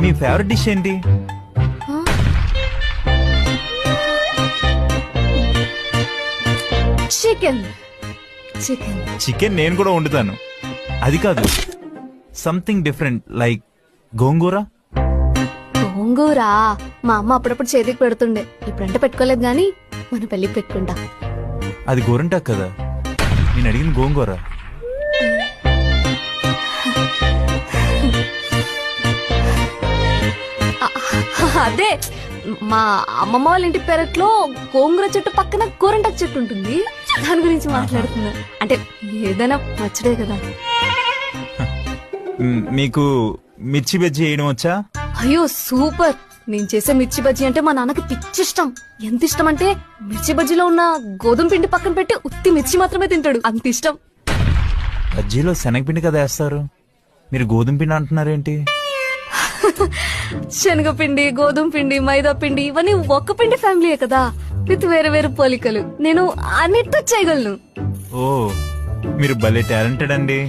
మీ favourite dish ఏంటి? Chicken chicken chicken నేను కూడా వండుతాను. అది కాదు, సంథింగ్ డిఫరెంట్ లైక్ గోంగూర. గోంగూర మా అమ్మ అప్పుడప్పుడు చేతికి పెడుతుండే, ఇప్పుడంటే పెట్టుకోలేదు గాని మన పెళ్లికి పెట్టుకుంటా. అది గోరంటాకు కదా, నేను అడిగింది గోంగూర. అదే మా అమ్మమ్మ వాళ్ళ ఇంటి పెరట్లో గోంగూర చెట్టు పక్కన గోరంటాకు చెట్టు ఉంటుంది, దాని గురించి మాట్లాడుతున్నా. అంటే ఏదైనా నచ్చడే కదా. మీకు మిర్చి బజ్జీ వేయడం వచ్చా? అయ్యో సూపర్! నేను చేసే మిర్చి బజ్జీ అంటే మా నాన్నకి పిచ్చి ఇష్టం. ఎంత ఇష్టం అంటే మిర్చి బజ్జీలో ఉన్న గోధుమ పిండి పక్కన పెట్టి ఉత్తి మిర్చి మాత్రమే తింటాడు, అంత ఇష్టం. బజ్జీలో శనగపిండి కదా వేస్తారు, మీరు గోధుమ పిండి అంటున్నారేంటి? శనగపిండి, గోధుమ పిండి, మైదా పిండి ఇవన్నీ ఒక్క పిండి ఫ్యామిలీయే కదా, విత్ వేరే వేరే పోలికలు. నేను అన్నిటితో చేయగలను. ఓ, మీరు భలే టాలెంటెడ్ అండి.